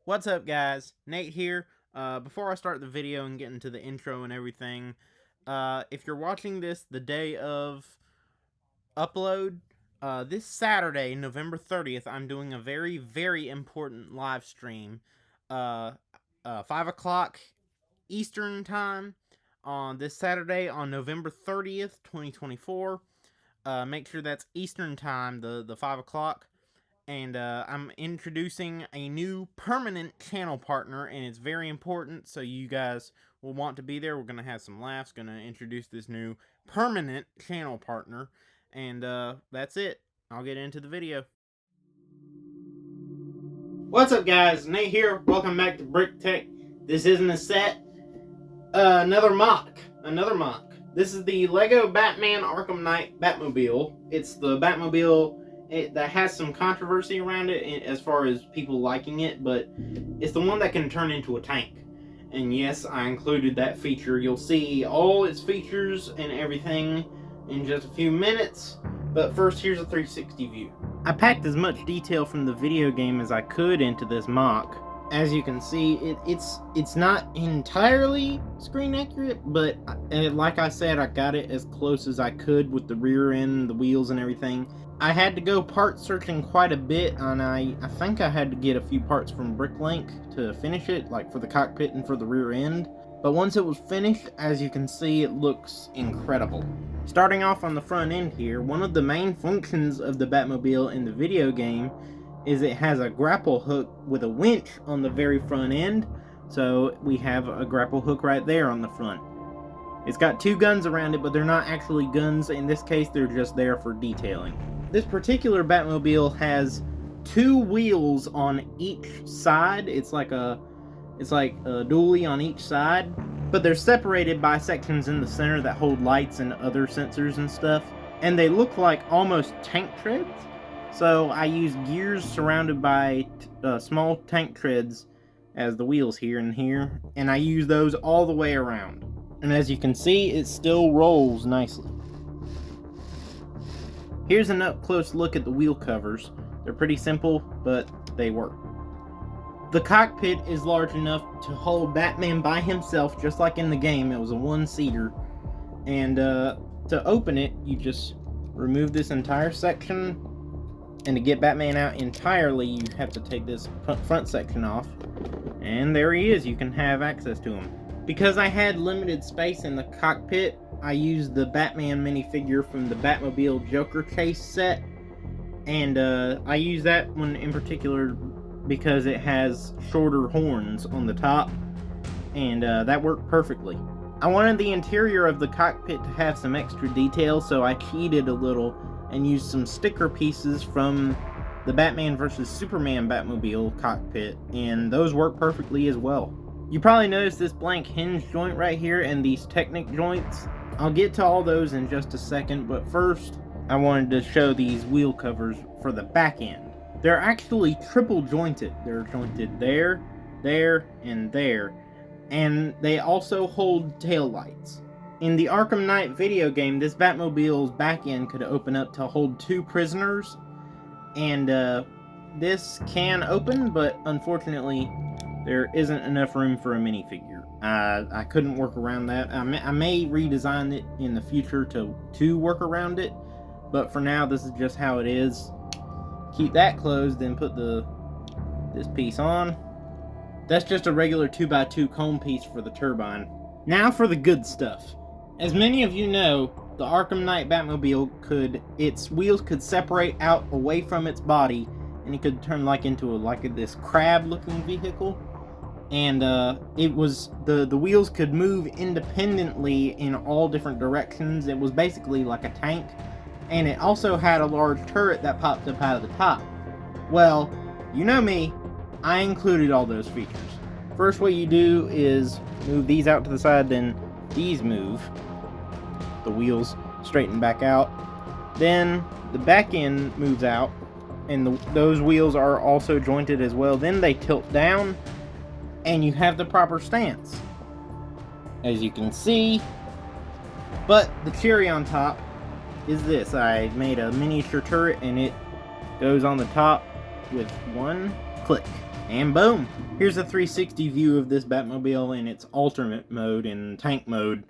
What's up, guys? Nate here. Before I start the video and get into the intro and everything, if you're watching this the day of upload, this Saturday, November 30th, I'm doing a very, very important live stream. 5 o'clock Eastern Time on this Saturday on November 30th, 2024. Make sure that's Eastern Time, the 5 o'clock. And I'm introducing a new permanent channel partner, and it's very important, so you guys will want to be there. We're going to have some laughs, going to introduce this new permanent channel partner, and that's it. I'll get into the video. What's up, guys? Nate here. Welcome back to Brick Tech. This isn't a set. Another MOC. This is the Lego Batman Arkham Knight Batmobile. It's the Batmobile that has some controversy around it as far as people liking it, but it's the one that can turn into a tank. And yes, I included that feature. You'll see all its features and everything in just a few minutes, but first here's a 360 view. I packed as much detail from the video game as I could into this MOC. As you can see, it's not entirely screen accurate, but like I said, I got it as close as I could with the rear end, the wheels and everything. I had to go part searching quite a bit, and I think I had to get a few parts from Bricklink to finish it, like for the cockpit and for the rear end. But once it was finished, as you can see, it looks incredible. Starting off on the front end here, one of the main functions of the Batmobile in the video game is it has a grapple hook with a winch on the very front end. So we have a grapple hook right there on the front. It's got two guns around it, but they're not actually guns. In this case, they're just there for detailing. This particular Batmobile has two wheels on each side. It's like a dually on each side, but they're separated by sections in the center that hold lights and other sensors and stuff. And they look like almost tank treads. So I use gears surrounded by small tank treads as the wheels here and here, and I use those all the way around. And as you can see, it still rolls nicely. Here's an up-close look at the wheel covers. They're pretty simple, but they work. The cockpit is large enough to hold Batman by himself, just like in the game. It was a one-seater. And to open it, you just remove this entire section. And to get Batman out entirely, you have to take this front section off. And there he is. You can have access to him. Because I had limited space in the cockpit, I used the Batman minifigure from the Batmobile Joker Chase set. And I use that one in particular because it has shorter horns on the top. And that worked perfectly. I wanted the interior of the cockpit to have some extra detail, so I cheated a little and used some sticker pieces from the Batman vs. Superman Batmobile cockpit, and those work perfectly as well. You probably noticed this blank hinge joint right here and these Technic joints. I'll get to all those in just a second, but first I wanted to show these wheel covers for the back end. They're actually triple jointed. They're jointed there, there, and there, and they also hold tail lights. In the Arkham Knight video game, this Batmobile's back end could open up to hold two prisoners, and this can open, but unfortunately there isn't enough room for a minifigure. I couldn't work around that. I may redesign it in the future to work around it, but for now this is just how it is. Keep that closed, then put this piece on. That's just a regular 2x2 cone piece for the turbine. Now for the good stuff. As many of you know, the Arkham Knight Batmobile its wheels could separate out away from its body, and it could turn into this crab-looking vehicle. And the wheels could move independently in all different directions. It was basically like a tank, and it also had a large turret that popped up out of the top. Well, you know me, I included all those features. First, what you do is move these out to the side, then these move. The wheels straighten back out. Then the back end moves out, and those wheels are also jointed as well. Then they tilt down, and you have the proper stance, as you can see. But the cherry on top is this. I made a miniature turret, and it goes on the top with one click. And boom! Here's a 360 view of this Batmobile in its alternate mode, in tank mode.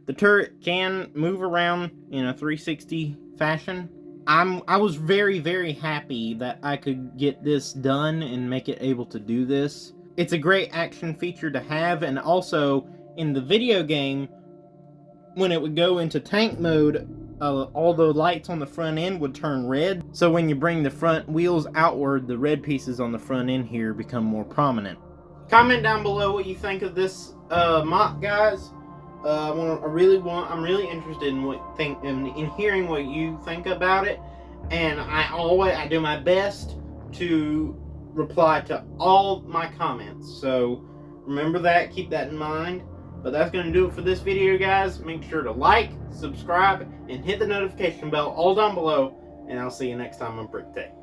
The turret can move around in a 360 fashion. I was very, very happy that I could get this done and make it able to do this. It's a great action feature to have, and also in the video game, when it would go into tank mode, all the lights on the front end would turn red. So when you bring the front wheels outward, the red pieces on the front end here become more prominent. Comment down below what you think of this MOC, guys. I'm really interested in hearing what you think about it, and I do my best to reply to all my comments. So remember that, keep that in mind. But that's going to do it for this video, guys. Make sure to like, subscribe, and hit the notification bell all down below, and I'll see you next time on Brick Tech.